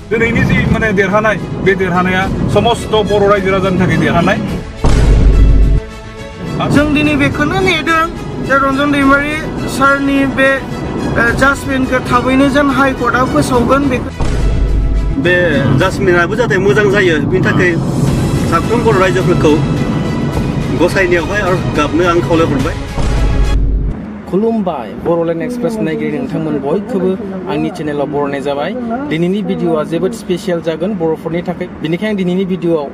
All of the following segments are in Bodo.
दिनैनि जि माने देरहानाय बे देरहानाया समस्त बर' रायजो राजानि थाखाय देरहानाय जों दिनै बेखौनो नेदों जे रन्जन दैमारि सारनि बे जाजमेन्टखौ थाबैनो जेन हाइकर्टआ फोसावगोन बेखौ बे जाजमेन्टआबो जाहाथे मोजां जायो बेनि थाखाय साफ्रोम बर' रायजोफोरखौ गसायनायावहाय आरो गाबनो आं खावलायहरबाय खुलुमबाय बर'लेण्ड एक्सप्रेस नायगिरि नोंथांमोन बयखौबो आंनि चेनेलाव बरायनाय जाबाय दिनैनि भिडिअआ जोबोद स्पेसियेल जागोन बर'फोरनि थाखाय बेनिखायनो आं दिनैनि भिडिअआव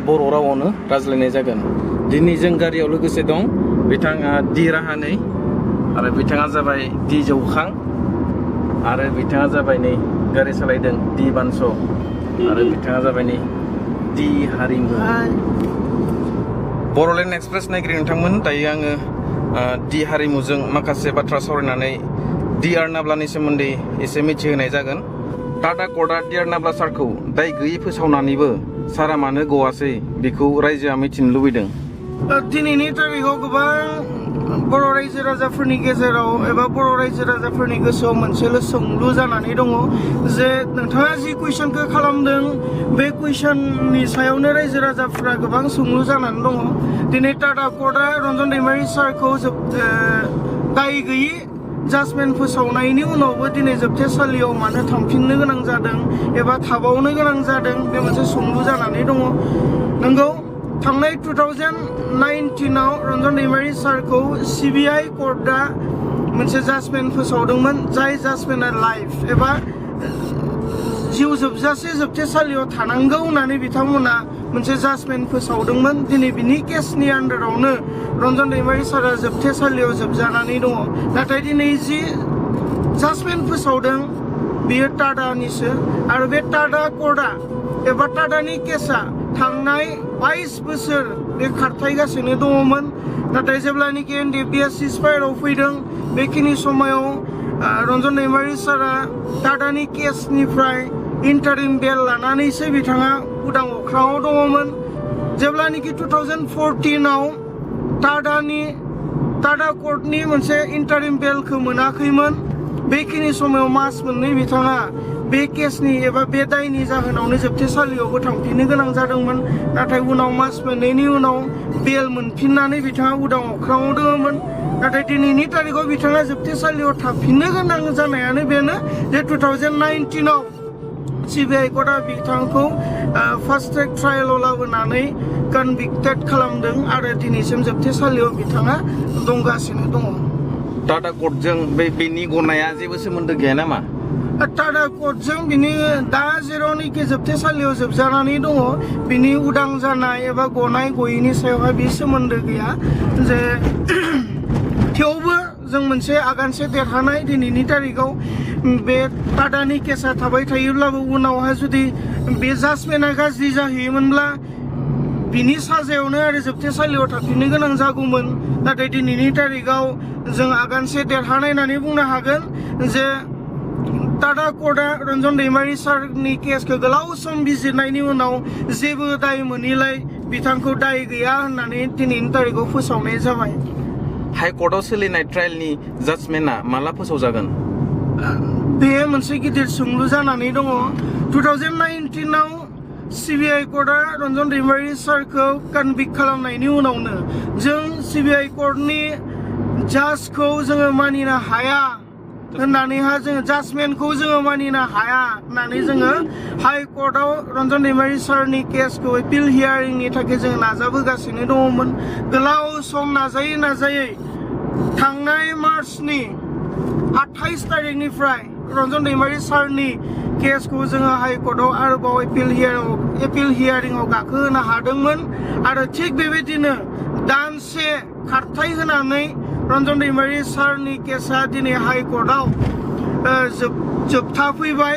बर' रावावनो रायज्लायनाय जागोन दिनै जों गारियाव लोगोसे दं बिथाङा दि राहानै आरो बिथाङा जाबाय दि जौखां आरो बिथाङा जाबाय नै गारि सालायदों दि बानस आरो बिथाङा जाबाय नै दि हारिमु बर'लेण्ड एक्सप्रेस नायगिरि नोंथांमोन दायो आङो दि हारिमुजों माखासे बाथ्रा सावरायनानै दि आर नाब्लानि सोमोन्दै एसे मिथिहोनाय जागोन टाटा कर्टआ दि आर नाब्ला सारखौ दाय गैयै फोसावनानैबो सारा मानो गवासै बेखौ रायजोआ मिथिनो लुबैदों दिनैनि तारिखाव गोबां बर' रायजो राजाफोरनि गेजेराव एबा बर' रायजो राजाफोरनि गोसोआव मोनसेल' सोंलु जानानै दङ जे नोंथाङा जि कुइसनखौ खालामदों बे कुइसननि सायावनो रायजो राजाफोरा गोबां सोंलु जानानै दङ दिनै टाटा कर्टआ रन्जन दैमारि सारखौ दाय गैयै जाजमेन्ट फोसावनायनि उनावबो दिनै जोबथेसालियाव मानो थांफिननो गोनां जादों एबा थाबावनो गोनां जादों बे मोनसे सोंलु जानानै दङ नंगौ थांनाय 2019आव रन्जन दैमारि सारखौ CBI कर्टआ मोनसे जाजमेन्ट फोसावदोंमोन जाय जाजमेन्टआ लाइफ एबा जिउ जोबजासे जोबथेसालियाव थानांगौ होननानै बिथांमोना मोनसे जाजमेन्ट फोसावदोंमोन दिनै बिनि केसनि आन्दारावनो रन्जन दैमारि सारा जोबथेसालियाव जोबजानानै दङ नाथाय दिनै जि जाजमेन्ट फोसावदों बेयो टाडानिसो आरो बे टाडा कर्टआ एबा टाडानि केसा थांनाय 22 बोसोर बे खारथायगासिनो दङमोन नाथाय जेब्लानोखि NDFB सिजफायाराव फैदों बेखिनि समाव रन्जन दैमारि सारा टाडानि केसनिफ्राय इन्टारिम बेल लानानैसो बिथाङा उदां अख्राङाव दङमोन जेब्लानोखि 2014आव टाडा कर्टनि मोनसे इन्टारिम बेलखौ मोनाखैमोन बेखिनि समाव मास मोननै बिथाङा बे केसनि एबा बे दायनि जाहोनावनो जोबथेसालियावबो थांफिननो गोनां जादोंमोन नाथाय उनाव मास मोननैनि उनाव बेल मोनफिननानै बिथाङा उदां अख्राङाव दङमोन नाथाय दिनैनि तारिखाव बिथाङा जोबथेसालियाव थांफिननो गोनां जानायानो बेनो जे 2019आव CBI कर्टआ बिथांखौ फार्स्ट ट्रेक ट्रायेलाव लाबोनानै कनभिक्टेड खालामदों आरो दिनैसिम जोबथेसालियाव बिथाङा दंगासिनो दङ टाटा कर्टजों बेनि गनाया जेबो सोमोन्दो गैया नामा टाटा कर्टजों बिनि दा जेरावनोखि जोबथेसालियाव जोबजानानै दङ बिनि उदां जानाय एबा गनाय गयैनि सायावहाय बे सोमोन्दो गैया जे थेवबो जों मोनसे आगानसे देरहानाय दिनैनि तारिखाव बे टाडानि केसा थाबाय थायोब्लाबो उनावहाय जुदि बे जाजमेन्टआ गाज्रि जाहैयोमोनब्ला बिनि साजायावनो आरो जोबथेसालियाव थांफिननो गोनां जागौमोन नाथाय दिनैनि तारिखाव जों आगानसे देरहानाय होननानै बुंनो हागोन जे टाटा कर्टआ रन्जन दैमारि सारनि केसखौ गोलाव सम बिजिरनायनि उनाव जेबो दाय मोनैलाय बिथांखौ दाय गैया होननानै दिनैनि तारिखाव फोसावनाय जाबाय हाइकर्टआव सोलिनाय ट्रायलनि जाजमेन्टआ माला फोसावजागोन बे मोनसे गिदिर सोंलु जानानै दङ 2019आव CBI कर्टआ रन्जन दैमारि सारखौ कनभिक्ट खालामनायनि उनावनो जों CBI कर्टनि जाजखौ जोङो मानिनो हाया होननानैहा जोङो जाजमेन्टखौ जोङो मानिनो हाया होननानै जोङो हाइकर्टआव रन्जन दैमारि सारनि केसखौ एपिल हियारिंनि थाखाय जों नाजाबोगासिनो दङमोन गोलाव सम नाजायै थांनाय मार्चनि 28 तारिखनिफ्राय रन्जन दैमारि सारनि केसखौ जोङो हाइकर्टआव आरोबाव एपिल हियारिंआव गाखोहोनो हादोंमोन आरो थिग बेबायदिनो दानसे खारथाय होनानै रन्जन दैमारि सारनि केसा दिनै हाइकर्टआव जोबथा फैबाय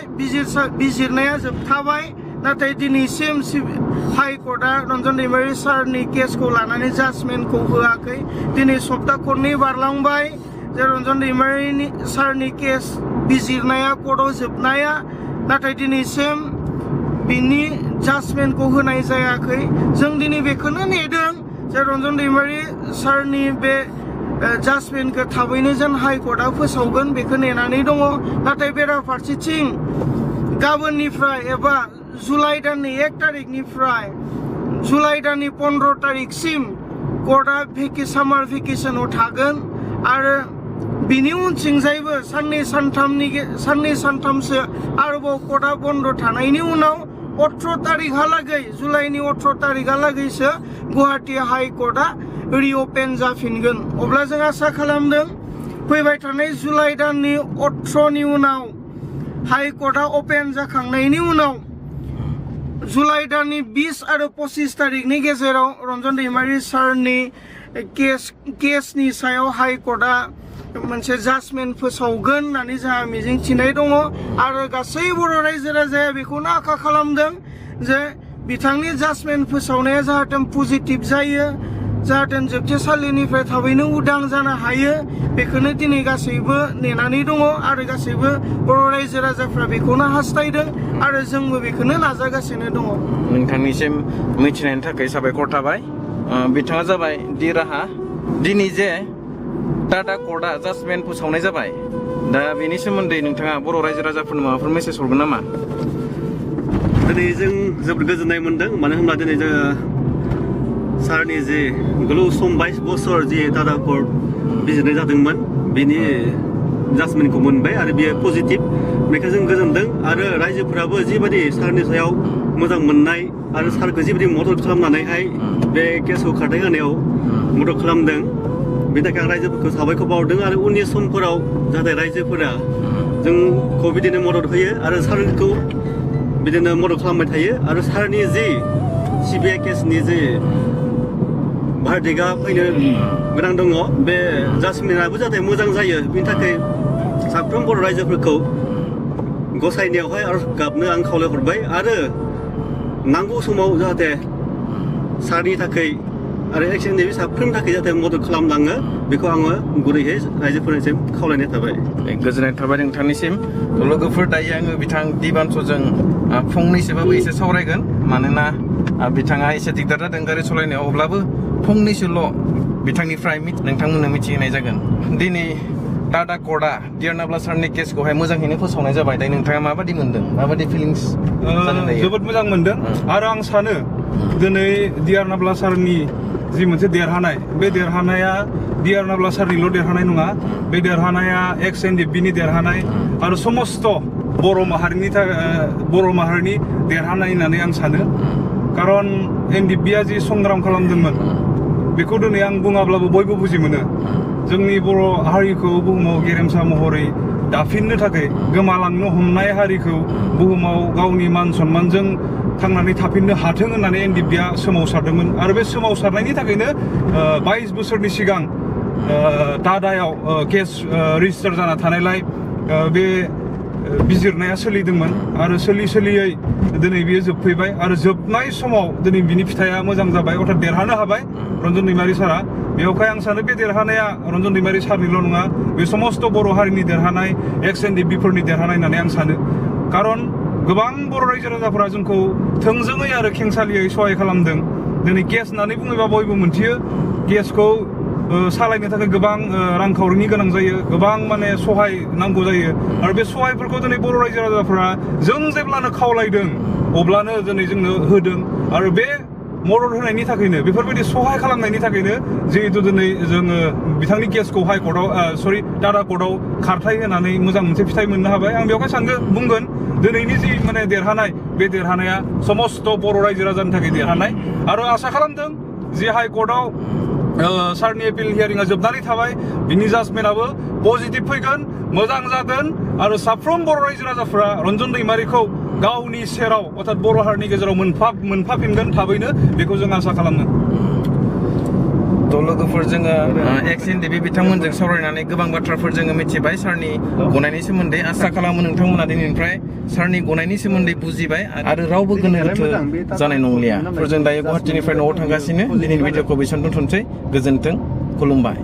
बिजिरनाया जोबथाबाय नाथाय दिनैसिम हाइकर्टआ रन्जन दैमारि सारनि केसखौ लानानै जाजमेन्टखौ होआखै दिनै सप्ता खननै बारलांबाय जे रन्जन दैमारि सारनि केस बिजिरनाया कर्टआव जोबनाया नाथाय दिनैसिम बिनि जाजमेन्टखौ होनाय जायाखै जों दिनै बेखौनो नेदों जे रन्जन दैमारि सारनि बे जाजमेन्टखौ थाबैनो जेन हाइकर्टआ फोसावगोन बेखौ नेनानै दङ नाथाय बेराफारसेथिं गाबोननिफ्राय एबा जुलाइ दाननि 1 तारिखनिफ्राय जुलाइ दाननि 15 तारिखसिम कर्टआ सामार भेकेसनाव थागोन आरो बिनि उनथिंजायबो साननै सानथामसो आरोबाव कर्टआ बन्द थानायनि उनाव 18 तारिखहालागै जुलाइनि 18 तारिखहालागैसो गुवाहाटी हाइकर्टआ रिअपेन जाफिनगोन। अब्ला जों आसा खालामदों फैबाय थानाय जुलाइ दाननि 18नि उनाव हाइकर्टआ अपेन जाखांनायनि उनाव जुलाइ दाननि 20 आरो 25 तारिखनि गेजेराव रन्जन दैमारि सारनि केसनि सायाव हाइकर्टआ मोनसे जाजमेन्ट फोसावगोन होननानै जोंहा मिजिंथिनाय दङ आरो गासै बर' रायजो राजाया बेखौनो आखा खालामदों जे बिथांनि जाजमेन्ट फोसावनाया जाहाथे पजिटिभ जायो, जाहाथे जोबथेसालिनिफ्राय थाबैनो उदां जानो हायो, बेखौनो दिनै गासैबो नेनानै दङ आरो गासैबो बर' रायजो राजाफ्रा बेखौनो हास्थायदों आरो जोंबो बेखौनो नाजागासिनो दङ। नोंथांनिसिम मिथिनायनि थाखाय साबायखर थाबाय। बिथाङा जाबाय दि राहा। दिनै जे टाडा कर्टआ जाजमेन्ट फोसावनाय जाबाय, दा बेनि सोमोन्दै नोंथाङा बर' रायजो राजाफोरनो माबाफोर मेसेज हरगोन नामा? दिनै जों जोबोद गोजोननाय मोनदों, मानो होनब्ला दिनै जोङो सारनि जे गोलाव सम 22 बोसोर जे टाडा कर्ट बिजिरनाय जादोंमोन बेनि जाजमेन्टखौ मोनबाय आरो बेयो पजिटिभ। बेखौ जों गोजोनदों आरो रायजोफोराबो जिबायदि सारनि सायाव मोजां मोननाय आरो सारखौ जिबायदि मदद खालामनानैहाय बे केसखौ खारथाय होनायाव मदद खालामदों, बेनि थाखाय आं रायजोफोरखौ साबायखर बावदों आरो उननि समफोराव जाहाथे रायजोफोरा जोंखौ बिदिनो मदद होयो आरो सारखौ बिदिनो मदद खालामबाय थायो आरो सारनि जि सिबिआइ केसनि जे भार्डिक्टआ फैनो गोनां दङ, बे जाजमेन्टआबो जाहाथे मोजां जायो, बेनि थाखाय साफ्रोम बर' रायजोफोरखौ गसायनायावहाय आरज गाबनो आं खावलायहरबाय आरो नांगौ समाव जाहाथे सारनि थाखाय आरो NDFB साफ्रोमनि थाखाय जाहाथे मदद खालामलाङो, बेखौ आङो गुरैयै रायजोफोरनिसिम खावलायनाय थाबाय। गोजोननाय थाबाय नोंथांनिसिम। लोगोफोर, दायो आङो बिथां दिबानसजों फंनैसोबाबो एसे सावरायगोन, मानोना बिथाङा एसे दिगदार जादों गारि सालायनायाव, अब्लाबो फंनैसोल' बिथांनिफ्राय नोंथांमोननो मिथिहोनाय जागोन। दिनै टाडा कर्टआ R नाब्ला सारनि केसखौहाय मोजाङैनो फोसावनाय जाबाय। दायो नोंथाङा माबादि मोनदों, माबादि फिलिंस? जोबोद मोजां मोनदों आरो आं सानो दिनै R नाब्ला सारनि जि मोनसे देरहानाय, बे देरहानाया R नाब्ला सारनिल' देरहानाय नङा, बे देरहानाया NDFB नि देरहानाय आरो समस्त बर' माहारिनि देरहानाय होननानै आं सानो। खारन NDFB जि संग्राम खालामदोंमोन बेखौ दिनै आं बुङाब्लाबो बयबो बुजि मोनो। जोंनि बर' हारिखौ बुहुमाव गेरेमसा महरै दाफिननो थाखाय, गोमालांनो हमनाय हारिखौ बुहुमाव गावनि मान सन्मानजों थांनानै थाफिननो हाथों होननानै NDFB सोमावसारदोंमोन आरो बे सोमावसारनायनि थाखायनो 22 बोसोरनि सिगां टाडायाव केस रेजिस्टार जाना थानायलाय बे बिजिरनाया सोलिदोंमोन आरो सोलियै दिनै बियो जोबफैबाय आरो जोबनाय समाव दिनै बिनि फिथाइया मोजां जाबाय, अर्थात देरहानो हाबाय रन्जन दैमारि सारा। बेवहाय आं सानो बे देरहानाया रन्जन दैमारि सारनिल' नङा, बे समस्त बर' हारिनि देरहानाय, NDFB फोरनि देरहानाय होननानै आं सानो। खारन गोबां बर' रायजो राजाफोरा जोंखौ थोंजोङै आरो खेंसालियै सहाय खालामदों। दिनै केस होननानै बुङोबा बयबो मोनथियो, केसखौ सालायनो थाखाय गोबां रांखावरिनि गोनां जायो, गोबां माने सहाय नांगौ जायो आरो बे सहायफोरखौ दिनै बर' रायजो राजाफोरा जों जेब्लानो खावलायदों अब्लानो दिनै जोंनो होदों आरो बे मदद होनायनि थाखायनो, बेफोरबायदि सहाय खालामनायनि थाखायनो जिहेतु दिनै जोङो बिथांनि केसखौ टाडा कर्टआव खारथाय होनानै मोजां मोनसे फिथाइ मोननो हाबाय। आं बेवहाय बुंगोन दिनैनि जि माने देरहानाय, बे देरहानाया समस्त बर' रायजो राजानि थाखाय देरहानाय आरो आसा खालामदों जे हाइकर्टआव सारनि एपिल हियारिंआ जोबनानै थाबाय, बिनि जाजमेन्टआबो पजिटिभ फैगोन, मोजां जागोन आरो साफ्रोम बर' रायजो राजाफोरा रन्जन दैमारिखौ गावनि सेराव अर्थात बर' हारिनि गेजेराव मोनफाफिनगोन थाबैनो, बेखौ जों आसा खालामो। लोगोफोर, जोङो NDFB बिथांमोनजों सावरायनानै गोबां बाथ्राफोर जोङो मिथिबाय सारनि गनायनि सोमोन्दै। आसा खालामो नोंथांमोना दिनैनिफ्राय सारनि गनायनि सोमोन्दै बुजिबाय आरो रावबो गोनो गोथो जानाय नंलिया। जों दायो गुवाहाटीनिफ्राय न'आव थांगासिनो। दिनैनि भिडिअखौ बेसेबां दोनथ'नोसै। गोजोन्थों, खुलुमबाय।